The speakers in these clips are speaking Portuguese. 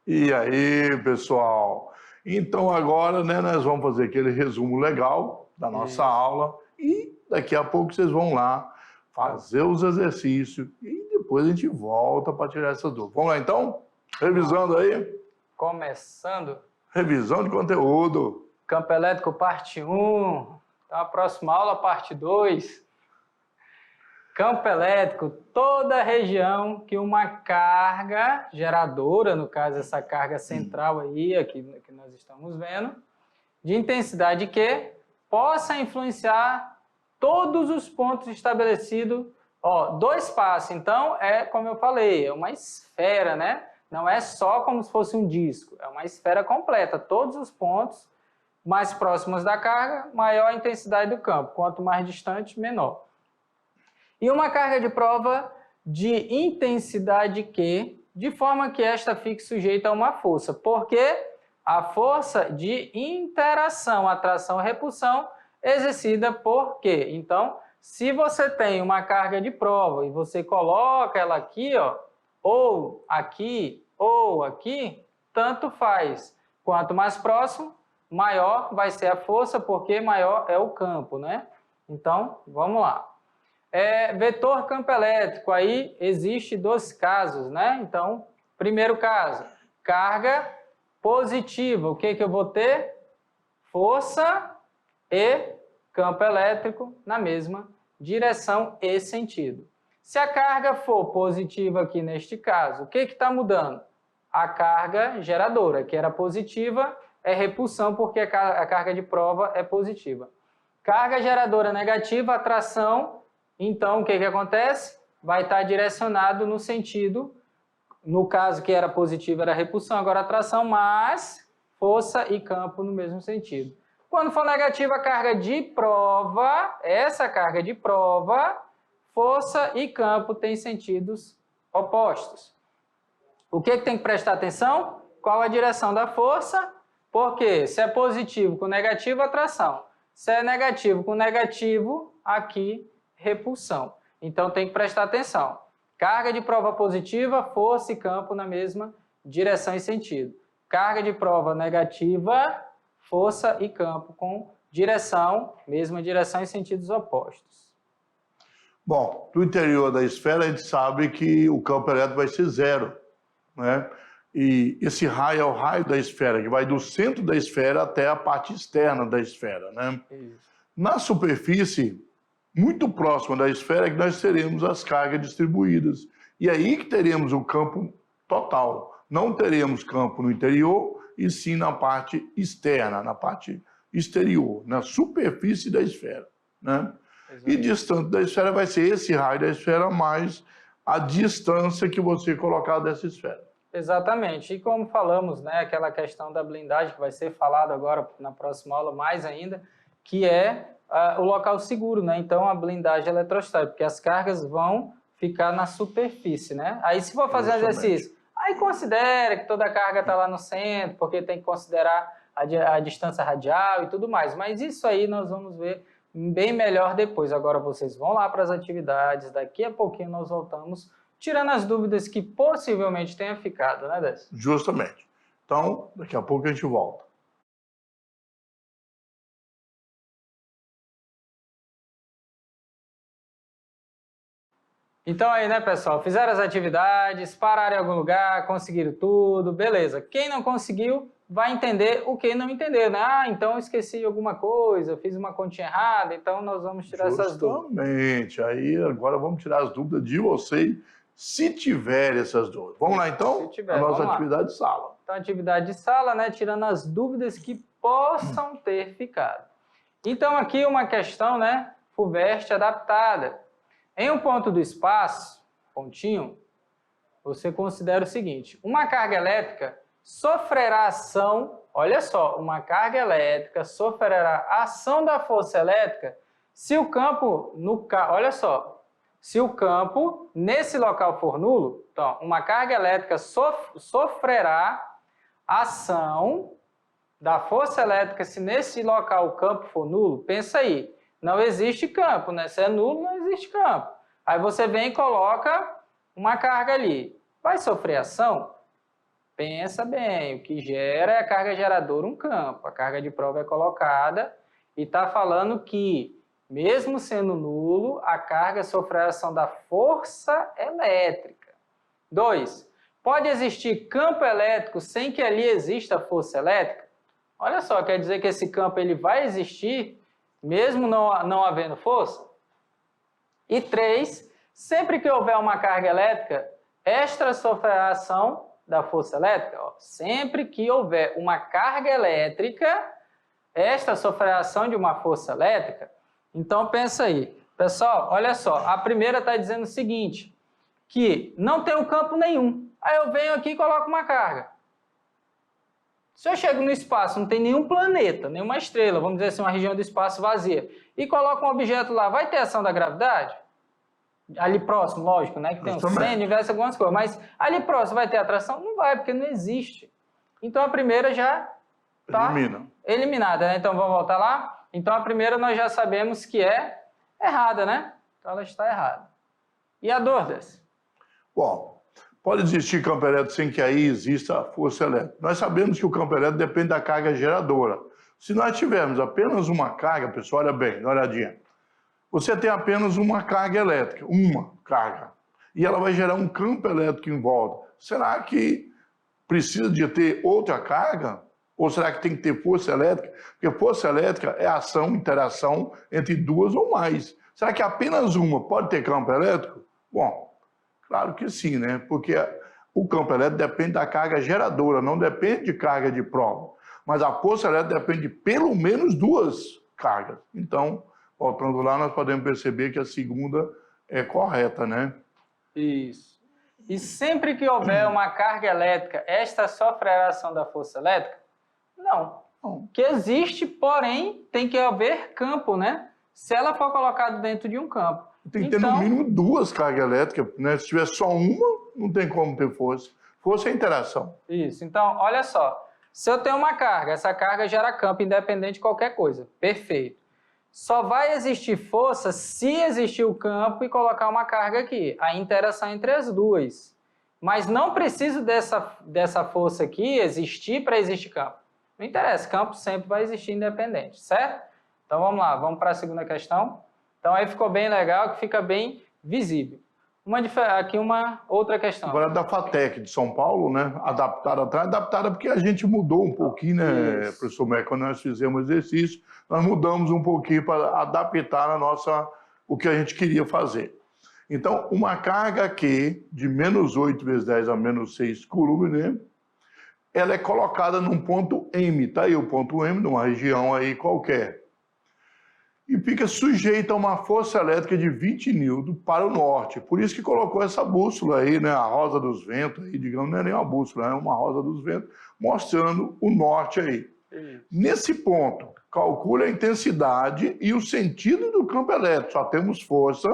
E aí, pessoal? Então agora, né, nós vamos fazer aquele resumo legal da nossa aula e daqui a pouco vocês vão lá fazer os exercícios e depois a gente volta para tirar essas dúvidas. Vamos lá então? Revisando aí? Começando. Revisão de conteúdo. Campo elétrico parte 1. Então a próxima aula parte 2. Campo elétrico, toda região que uma carga geradora, no caso essa carga central aí, aqui que nós estamos vendo, de intensidade Q, possa influenciar todos os pontos estabelecidos, do espaço. Então, como eu falei, é uma esfera, né? Não é só como se fosse um disco, é uma esfera completa. Todos os pontos mais próximos da carga, maior a intensidade do campo. Quanto mais distante, menor. E uma carga de prova de intensidade Q, de forma que esta fique sujeita a uma força. Porque a força de interação, atração e repulsão exercida por Q. Então, se você tem uma carga de prova e você coloca ela aqui, ou aqui, tanto faz. Quanto mais próximo, maior vai ser a força, porque maior é o campo, né? Então, vamos lá. Vetor campo elétrico, aí existe 2 casos, né? Então, primeiro caso, carga positiva. O que eu vou ter? Força e campo elétrico na mesma direção e sentido. Se a carga for positiva aqui neste caso, o que está mudando? A carga geradora, que era positiva, é repulsão, porque a carga de prova é positiva. Carga geradora negativa, atração. Então, o que acontece? Vai estar direcionado no sentido, no caso que era positivo era repulsão, agora atração, mas força e campo no mesmo sentido. Quando for negativa a carga de prova, essa carga de prova, força e campo têm sentidos opostos. O que tem que prestar atenção? Qual a direção da força? Porque se é positivo com negativo, atração. Se é negativo com negativo, aqui repulsão. Então tem que prestar atenção. Carga de prova positiva, força e campo na mesma direção e sentido. Carga de prova negativa, força e campo com direção, mesma direção e sentidos opostos. Bom, do interior da esfera a gente sabe que o campo elétrico vai ser 0, né? E esse raio é o raio da esfera, que vai do centro da esfera até a parte externa da esfera, né? Isso. Na superfície, muito próxima da esfera, é que nós teremos as cargas distribuídas. E aí que teremos o campo total. Não teremos campo no interior, e sim na parte externa, na parte exterior, na superfície da esfera, né? E distante da esfera vai ser esse raio da esfera mais a distância que você colocar dessa esfera. Exatamente. E como falamos, né, aquela questão da blindagem, que vai ser falado agora na próxima aula mais ainda, que é o local seguro, né? Então, a blindagem eletrostática, porque as cargas vão ficar na superfície, né? Aí, se for fazer um exercício, aí considera que toda a carga está lá no centro, porque tem que considerar a distância radial e tudo mais. Mas isso aí nós vamos ver bem melhor depois. Agora vocês vão lá para as atividades, daqui a pouquinho nós voltamos, tirando as dúvidas que possivelmente tenha ficado, né, Décio? Justamente. Então, daqui a pouco a gente volta. Então aí, né, pessoal, fizeram as atividades, pararam em algum lugar, conseguiram tudo, beleza. Quem não conseguiu, vai entender o que não entendeu, né? Ah, então eu esqueci alguma coisa, fiz uma continha errada, então nós vamos tirar essas dúvidas. Justamente. Aí agora vamos tirar as dúvidas de vocês, se tiver essas dúvidas. Vamos lá, então? Se tiver, a nossa vamos lá. atividade de sala. Então, atividade de sala, né, tirando as dúvidas que possam ter ficado. Então, aqui uma questão, né, Fulvestre adaptada. Em um ponto do espaço, pontinho, você considera o seguinte: uma carga elétrica sofrerá ação, olha só, uma carga elétrica sofrerá ação da força elétrica se o campo, olha só, se o campo nesse local for nulo. Então, uma carga elétrica sofrerá ação da força elétrica se nesse local o campo for nulo. Pensa aí. Não existe campo, né? Se é nulo, não existe campo. Aí você vem e coloca uma carga ali. Vai sofrer ação? pensa bem, o que gera é a carga geradora, um campo. A carga de prova é colocada e está falando que, mesmo sendo nulo, a carga sofre a ação da força elétrica. 2. Pode existir campo elétrico sem que ali exista força elétrica? Olha só, quer dizer que esse campo ele vai existir mesmo não havendo força? E 3. Sempre que houver uma carga elétrica, esta sofre a ação da força elétrica. Sempre que houver uma carga elétrica, esta sofre a ação de uma força elétrica. Então, pensa aí. Pessoal, olha só, a primeira está dizendo o seguinte, que não tem um campo nenhum. Aí eu venho aqui e coloco uma carga. Se eu chego no espaço, não tem nenhum planeta, nenhuma estrela, vamos dizer assim, uma região do espaço vazia, e coloco um objeto lá, vai ter ação da gravidade? Ali próximo, lógico, né? Que tem um centro, universo, algumas coisas. Mas ali próximo vai ter atração? Não vai, porque não existe. Então a primeira já está eliminada, né? Então vamos voltar lá? Então a primeira nós já sabemos que é errada, né? Então ela está errada. E a Dordas? Bom, pode existir campo elétrico sem que aí exista força elétrica. Nós sabemos que o campo elétrico depende da carga geradora. Se nós tivermos apenas uma carga, pessoal, olha bem, dá uma olhadinha. Você tem apenas uma carga elétrica, uma carga, e ela vai gerar um campo elétrico em volta. Será que precisa de ter outra carga? Ou será que tem que ter força elétrica? Porque força elétrica é ação, interação entre duas ou mais. Será que apenas uma pode ter campo elétrico? Bom, claro que sim, né? Porque o campo elétrico depende da carga geradora, não depende de carga de prova. Mas a força elétrica depende de pelo menos duas cargas. Então, voltando lá, nós podemos perceber que a segunda é correta, né? Isso. E sempre que houver uma carga elétrica, esta sofre a ação da força elétrica? Não. Que existe, porém, tem que haver campo, né? Se ela for colocada dentro de um campo. Tem que ter no mínimo duas cargas elétricas, né? Se tiver só uma, não tem como ter força. Força é interação. Isso. Então, olha só. Se eu tenho uma carga, essa carga gera campo independente de qualquer coisa. Perfeito. Só vai existir força se existir o campo e colocar uma carga aqui. A interação entre as duas. Mas não preciso dessa força aqui existir para existir campo. Não interessa, campo sempre vai existir independente, certo? Então vamos lá, vamos para a segunda questão. Então aí ficou bem legal, que fica bem visível. Aqui uma outra questão. Agora da FATEC de São Paulo, né? Adaptada porque a gente mudou um pouquinho, né, professor Mac, quando nós fizemos o exercício, nós mudamos um pouquinho para adaptar o que a gente queria fazer. Então, uma carga Q de menos 8 vezes 10 a menos 6 coulombs, né? Ela é colocada num ponto M, tá aí o ponto M, numa região aí qualquer. E fica sujeita a uma força elétrica de 20 N para o norte. Por isso que colocou essa bússola aí, né, a rosa dos ventos, aí, digamos, não é nem uma bússola, é uma rosa dos ventos, mostrando o norte aí. Nesse ponto, calcule a intensidade e o sentido do campo elétrico. Só temos força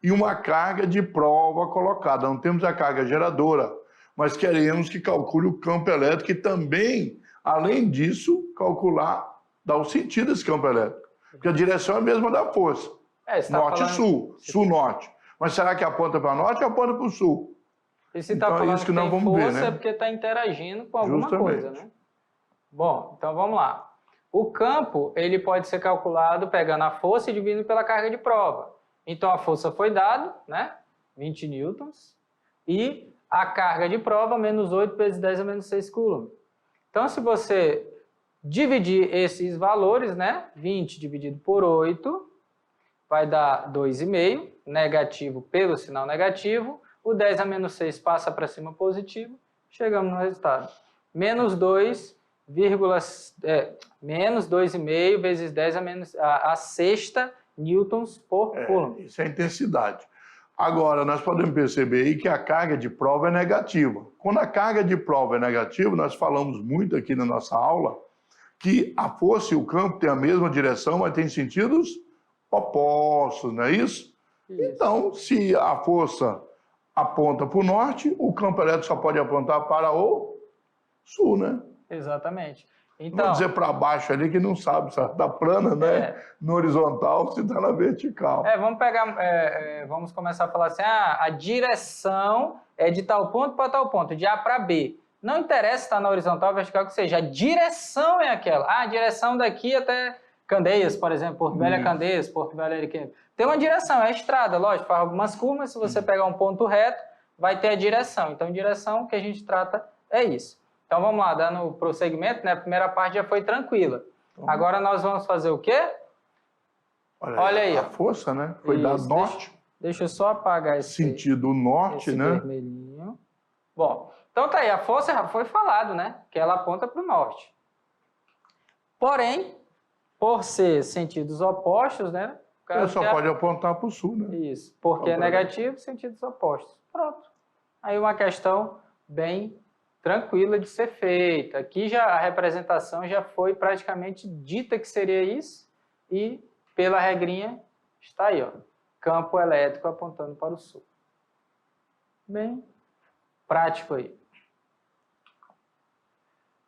e uma carga de prova colocada. Não temos a carga geradora, mas queremos que calcule o campo elétrico e também, além disso, dar o sentido desse campo elétrico. Porque a direção é a mesma da força. Norte-sul, sul-norte. Mas será que aponta para norte ou aponta para o sul? E se está falando que tem força, é porque está interagindo com alguma coisa, né? Bom, então vamos lá. O campo, ele pode ser calculado pegando a força e dividindo pela carga de prova. Então a força foi dada, né? 20 newtons. E a carga de prova, menos 8 vezes 10 a menos 6 coulombs. Então se você dividir esses valores, né? 20 dividido por 8 vai dar 2,5, negativo pelo sinal negativo. O 10 a menos 6 passa para cima positivo. Chegamos no resultado. Menos 2,5 vezes 10 a sexta newtons por coulomb. Isso é a intensidade. Agora, nós podemos perceber aí que a carga de prova é negativa. Quando a carga de prova é negativa, nós falamos muito aqui na nossa aula, que a força e o campo têm a mesma direção, mas têm sentidos opostos, não é isso? Então, se a força aponta para o norte, o campo elétrico só pode apontar para o sul, né? Exatamente. Então, vou dizer para baixo ali que não sabe se está plana, né? No horizontal, se está na vertical. Vamos começar a falar assim, a direção é de tal ponto para tal ponto, de A para B. Não interessa se está na horizontal ou vertical, que seja, a direção é aquela. Ah, a direção daqui até Candeias, por exemplo, Porto Velho a Candeias, Porto Velho a Ariquemes. Tem uma direção, é a estrada, lógico, faz algumas curvas, se você pegar um ponto reto, vai ter a direção. Então, direção que a gente trata é isso. Então, vamos lá, dando prosseguimento, né? A primeira parte já foi tranquila. Agora nós vamos fazer o quê? Olha aí. A força, né? Foi dado norte. Deixa eu só apagar esse sentido norte, esse né? vermelhinho. Bom, então tá aí, a força já foi falado, né? Que ela aponta para o norte. Porém, por ser sentidos opostos, né? Ele só pode apontar para o sul, né? Isso, porque é negativo, sentidos opostos. Pronto. Aí uma questão bem tranquila de ser feita. Aqui já a representação já foi praticamente dita que seria isso e pela regrinha está aí, ó, campo elétrico apontando para o sul. Bem prático aí.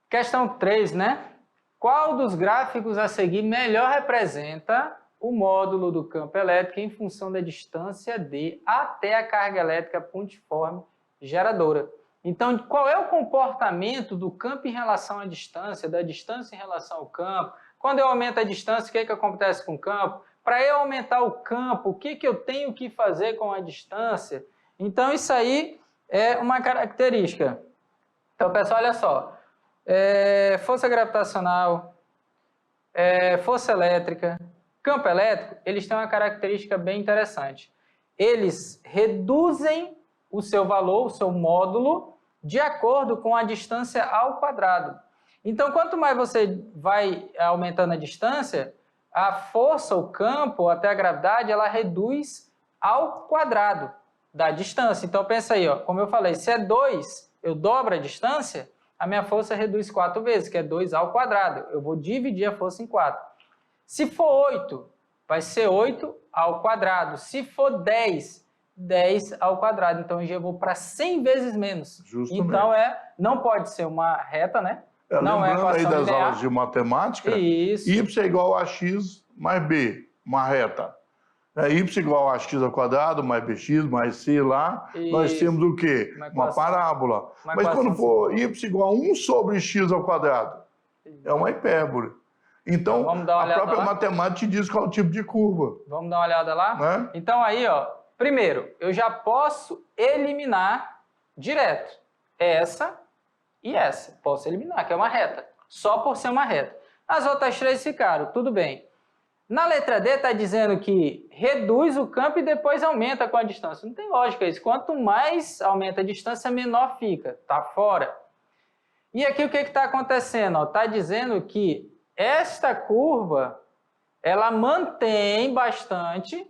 Questão 3, né? Qual dos gráficos a seguir melhor representa o módulo do campo elétrico em função da distância D até a carga elétrica pontiforme geradora? Então, qual é o comportamento do campo em relação à distância, da distância em relação ao campo? Quando eu aumento a distância, o que acontece com o campo? Para eu aumentar o campo, o que eu tenho que fazer com a distância? Então, isso aí é uma característica. Então, pessoal, olha só. Força gravitacional, força elétrica, campo elétrico, eles têm uma característica bem interessante. Eles reduzem o seu valor, o seu módulo, de acordo com a distância ao quadrado. Então, quanto mais você vai aumentando a distância, a força, o campo, até a gravidade, ela reduz ao quadrado da distância. Então, pensa aí, ó, como eu falei, se é 2, eu dobro a distância, a minha força reduz 4 vezes, que é 2 ao quadrado. Eu vou dividir a força em 4. Se for 8, vai ser 8 ao quadrado. Se for 10, 10 ao quadrado. Então, eu já vou para 100 vezes menos. Justamente. Então, não pode ser uma reta, né? Não lembrando aí das linear. aulas de matemática, Isso. y é igual a x mais b, uma reta. Y igual a x ao quadrado, mais bx, mais c lá, Isso. nós temos o quê? Uma parábola. Mas quando for y igual a 1 sobre x ao quadrado, é uma hipérbole. Então a própria matemática te diz qual é o tipo de curva. Vamos dar uma olhada lá? Né? Então aí, ó, primeiro, eu já posso eliminar direto essa e essa. Posso eliminar, que é uma reta. Só por ser uma reta. As outras três ficaram, tudo bem. Na letra D está dizendo que reduz o campo e depois aumenta com a distância. Não tem lógica isso. Quanto mais aumenta a distância, menor fica. Está fora. E aqui o que está acontecendo? Está dizendo que esta curva, ela mantém bastante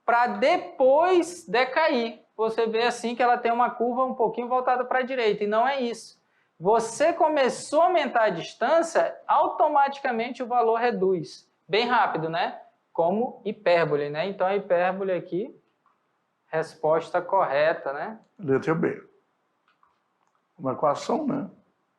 para depois decair. Você vê assim que ela tem uma curva um pouquinho voltada para a direita. E não é isso. Você começou a aumentar a distância, automaticamente o valor reduz. Bem rápido, né? Como hipérbole, né? Então, a hipérbole aqui, resposta correta, né? Letra B. Uma equação, né?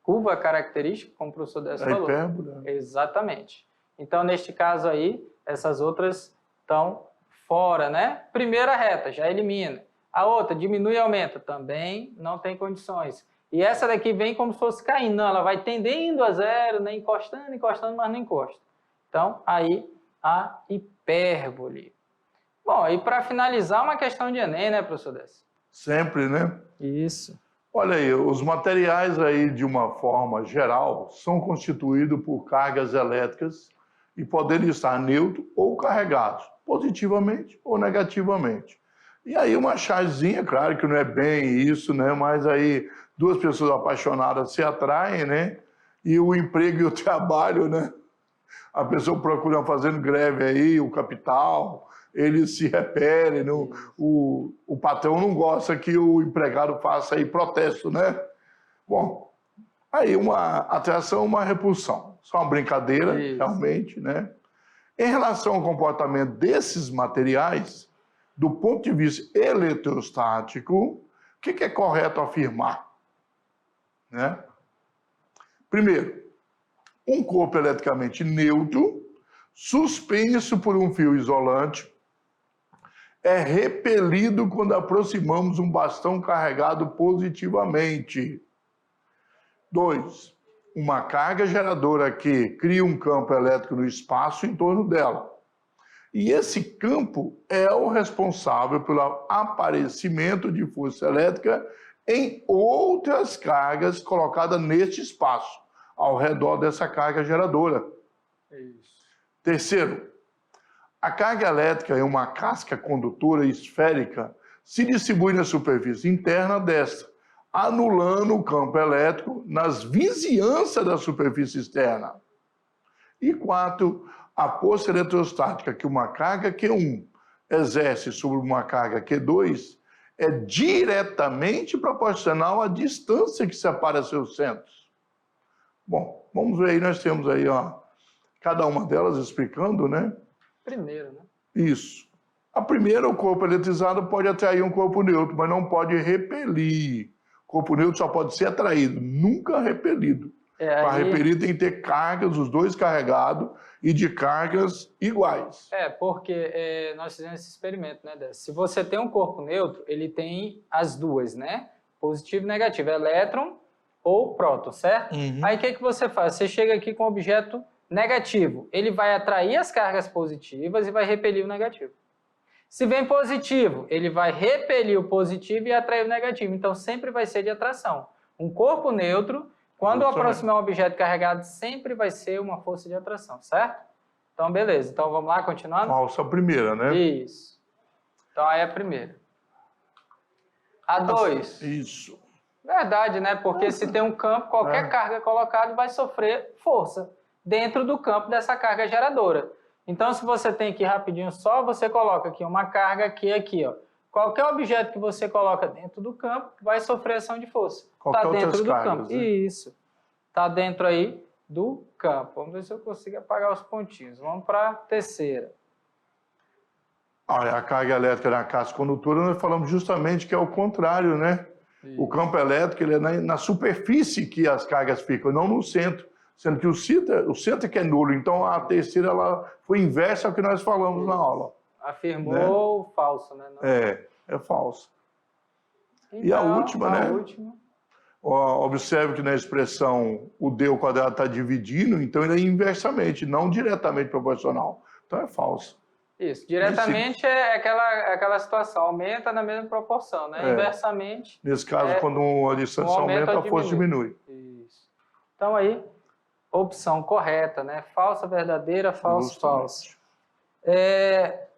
Curva característica, como o professor Décio falou. Hipérbole. Exatamente. Então, neste caso aí, essas outras estão fora, né? Primeira reta, já elimina. A outra, diminui e aumenta, também não tem condições. E essa daqui vem como se fosse caindo. Não, ela vai tendendo a zero, né? Encostando, mas não encosta. Então, aí, a hipérbole. Bom, e para finalizar, uma questão de Enem, né, professor Décio? Sempre, né? Isso. Olha aí, os materiais aí, de uma forma geral, são constituídos por cargas elétricas e podem estar neutros ou carregados, positivamente ou negativamente. E aí uma chavezinha, claro que não é bem isso, né? Mas aí duas pessoas apaixonadas se atraem, né? E o emprego e o trabalho, né? A pessoa procura fazendo greve aí, o capital, eles se repelem, o patrão não gosta que o empregado faça aí protesto, né? Bom, aí uma atração, uma repulsão. Só uma brincadeira, realmente, né? Em relação ao comportamento desses materiais, do ponto de vista eletrostático, o que é correto afirmar? Né? Primeiro, um corpo eletricamente neutro, suspenso por um fio isolante, é repelido quando aproximamos um bastão carregado positivamente. 2. Uma carga geradora que cria um campo elétrico no espaço em torno dela. E esse campo é o responsável pelo aparecimento de força elétrica em outras cargas colocadas neste espaço, ao redor dessa carga geradora. Isso. Terceiro, a carga elétrica em uma casca condutora esférica se distribui na superfície interna desta, anulando o campo elétrico nas vizinhanças da superfície externa. E 4, a força eletrostática que uma carga Q1 exerce sobre uma carga Q2 é diretamente proporcional à distância que separa seus centros. Bom, vamos ver aí, nós temos aí, ó, cada uma delas explicando, né? Primeiro, né? Isso. A primeira, o corpo eletrizado pode atrair um corpo neutro, mas não pode repelir. O corpo neutro só pode ser atraído, nunca repelido. Para repelir tem que ter cargas, os dois carregados, e de cargas iguais. Porque nós fizemos esse experimento, né, Décio? Se você tem um corpo neutro, ele tem as duas, né? Positivo e negativo, elétron ou próton, certo? Aí o que você faz? Você chega aqui com um objeto negativo, ele vai atrair as cargas positivas e vai repelir o negativo. Se vem positivo, ele vai repelir o positivo e atrair o negativo. Então, sempre vai ser de atração. Um corpo neutro, quando aproximar um objeto carregado, sempre vai ser uma força de atração, certo? Então, beleza. Então, vamos lá, continuando? Falsa a primeira, né? Isso. Então, aí é a primeira. A 2. Isso. Verdade, né? Porque se tem um campo, qualquer carga colocada vai sofrer força dentro do campo dessa carga geradora. Então, se você tem aqui rapidinho só, você coloca aqui uma carga aqui, ó. Qualquer objeto que você coloca dentro do campo vai sofrer ação de força. Está dentro do campo. Né? Isso. Está dentro aí do campo. Vamos ver se eu consigo apagar os pontinhos. Vamos para a terceira. A carga elétrica na casca condutora, nós falamos justamente que é o contrário, né? Isso. O campo elétrico ele é na superfície que as cargas ficam, não no centro. Sendo que o centro que é nulo. Então, a terceira ela foi inversa ao que nós falamos na aula. Afirmou falso, né? Não. É falso. Então, e a última, né? Última. Observe que na expressão o D ao quadrado está dividindo, então ele é inversamente, não diretamente proporcional. Então é falso. Isso, diretamente é aquela situação, aumenta na mesma proporção, né? Inversamente. Nesse caso, quando a distância aumenta, a força diminui. Isso. Então aí, opção correta, né? Falsa, verdadeira, falso, falso.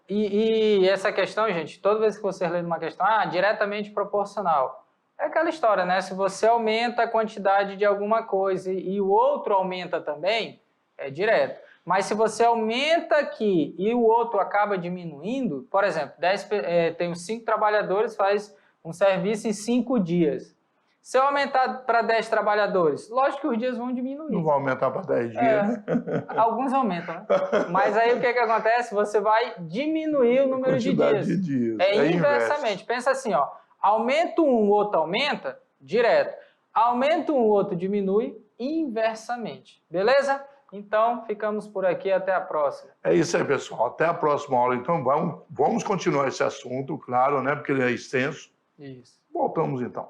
E essa questão, gente, toda vez que você lê uma questão, diretamente proporcional. É aquela história, né? Se você aumenta a quantidade de alguma coisa e o outro aumenta também, é direto. Mas se você aumenta aqui e o outro acaba diminuindo, por exemplo, tem 5 trabalhadores, faz um serviço em 5 dias. Se eu aumentar para 10 trabalhadores, lógico que os dias vão diminuir. Não vai aumentar para 10 dias, né? Alguns aumentam, né? Mas aí o que acontece? Você vai diminuir o número de dias. Inversamente. Pensa assim, ó. Aumenta um, o outro aumenta, direto. Aumenta um, o outro diminui, inversamente. Beleza? Então, ficamos por aqui. Até a próxima. É isso aí, pessoal. Até a próxima aula. Então, vamos continuar esse assunto, claro, né? Porque ele é extenso. Isso. Voltamos, então.